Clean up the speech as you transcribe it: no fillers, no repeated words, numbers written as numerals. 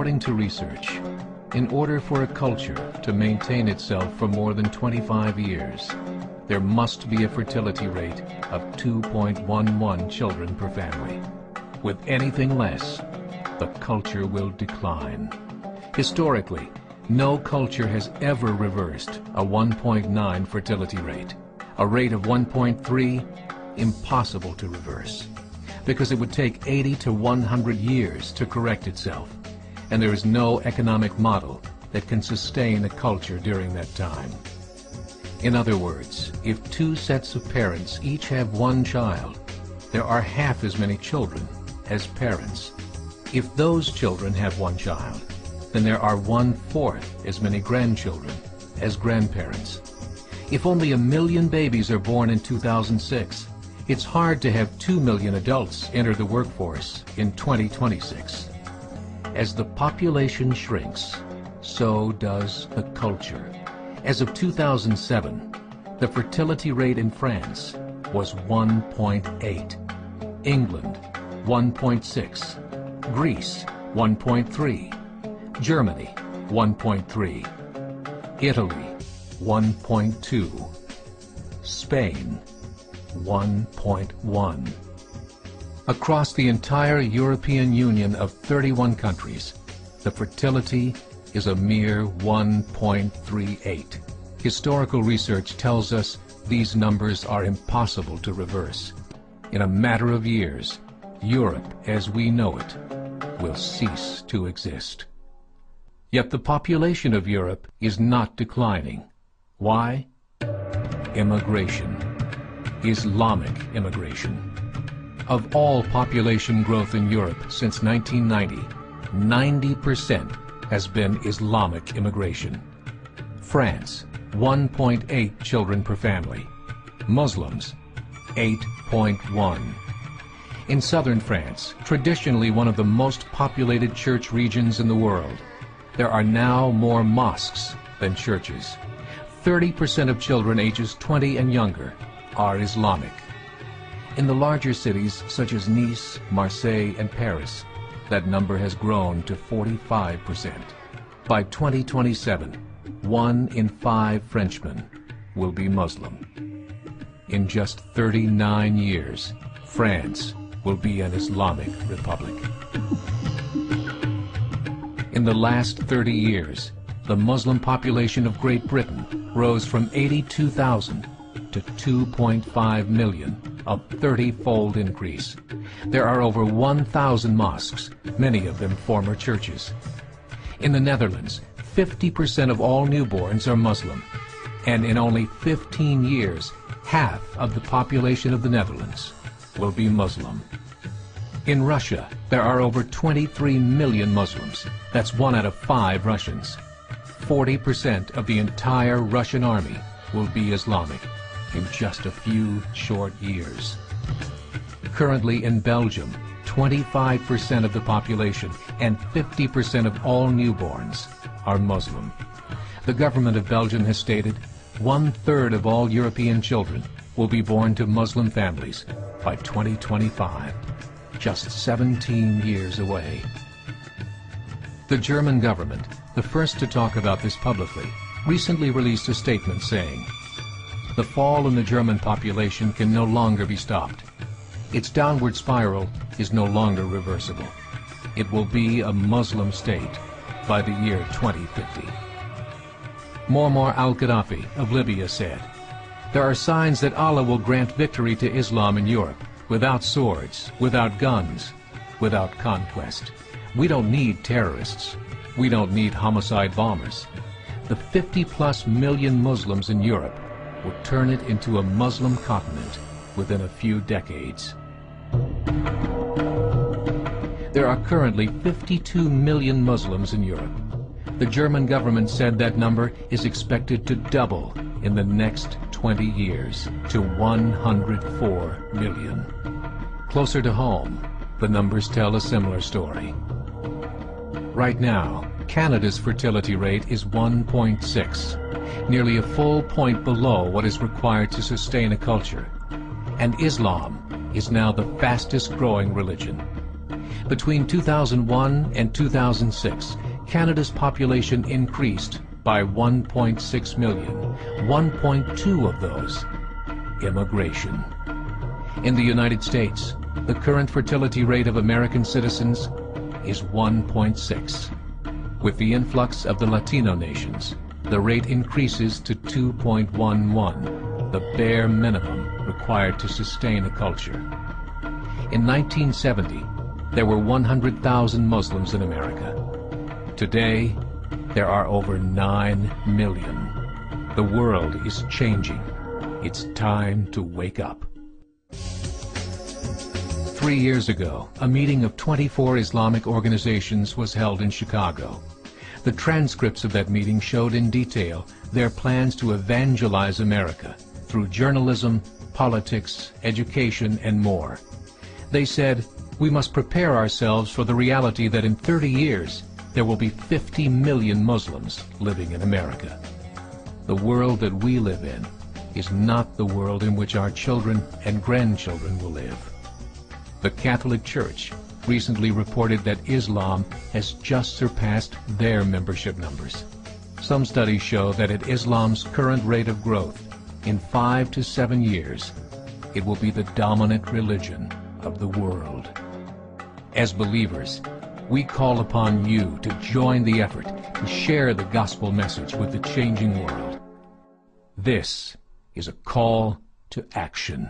According to research, in order for a culture to maintain itself for more than 25 years, there must be a fertility rate of 2.11 children per family. With anything less, the culture will decline. Historically, no culture has ever reversed a 1.9 fertility rate. A rate of 1.3, impossible to reverse, because it would take 80 to 100 years to correct itself, and there is no economic model that can sustain a culture during that time. In other words, if two sets of parents each have one child, there are half as many children as parents. If those children have one child, then there are 1/4 as many grandchildren as grandparents. If only 1 million babies are born in 2006, it's hard to have 2 million adults enter the workforce in 2026. As the population shrinks, so does the culture. As of 2007, the fertility rate in France was 1.8, England 1.6, Greece 1.3, Germany 1.3, Italy 1.2, Spain 1.1. Across the entire European Union of 31 countries, the fertility is a mere 1.38. Historical research tells us these numbers are impossible to reverse. In a matter of years, Europe as we know it will cease to exist. Yet the population of Europe is not declining. Why? Immigration. Islamic immigration. Of all population growth in Europe since 1990, 90% has been Islamic immigration. France, 1.8 children per family. Muslims, 8.1. In southern France, traditionally one of the most populated church regions in the world, there are now more mosques than churches. 30% of children ages 20 and younger are Islamic. In the larger cities such as Nice, Marseille, and Paris, that number has grown to 45%. By 2027, 1 in 5 Frenchmen will be Muslim. In just 39 years, France will be an Islamic republic. In the last 30 years, the Muslim population of Great Britain rose from 82,000 to 2.5 million, a 30-fold increase. There are over 1,000 mosques, many of them former churches. In the Netherlands, 50% of all newborns are Muslim, and in only 15 years, half of the population of the Netherlands will be Muslim. In Russia, there are over 23 million Muslims. That's 1 out of 5 Russians. 40% of the entire Russian army will be Islamic in just a few short years. Currently in Belgium, 25% of the population and 50% of all newborns are Muslim. The government of Belgium has stated 1/3 of all European children will be born to Muslim families by 2025, just 17 years away. The German government, the first to talk about this publicly, recently released a statement saying, "The fall in the German population can no longer be stopped. Its downward spiral is no longer reversible. It will be a Muslim state by the year 2050. Muammar al-Gaddafi of Libya said, "There are signs that Allah will grant victory to Islam in Europe, without swords, without guns, without conquest. We don't need terrorists. We don't need homicide bombers. The 50+ million Muslims in Europe will turn it into a Muslim continent within a few decades." There are currently 52 million Muslims in Europe. The German government said that number is expected to double in the next 20 years to 104 million. Closer to home, the numbers tell a similar story. Right now, Canada's fertility rate is 1.6, nearly a full point below what is required to sustain a culture. And Islam is now the fastest growing religion. Between 2001 and 2006, Canada's population increased by 1.6 million, 1.2 of those immigration. In the United States, the current fertility rate of American citizens is 1.6. With the influx of the Latino nations, the rate increases to 2.11, the bare minimum required to sustain a culture. In 1970, there were 100,000 Muslims in America. Today, there are over 9 million. The world is changing. It's time to wake up. 3 years ago, a meeting of 24 Islamic organizations was held in Chicago. The transcripts of that meeting showed in detail their plans to evangelize America through journalism, politics, education, and more. They said, we must prepare ourselves for the reality that in 30 years, there will be 50 million Muslims living in America. The world that we live in is not the world in which our children and grandchildren will live. The Catholic Church recently reported that Islam has just surpassed their membership numbers. Some studies show that at Islam's current rate of growth, in 5 to 7 years, it will be the dominant religion of the world. As believers, we call upon you to join the effort to share the gospel message with the changing world. This is a call to action.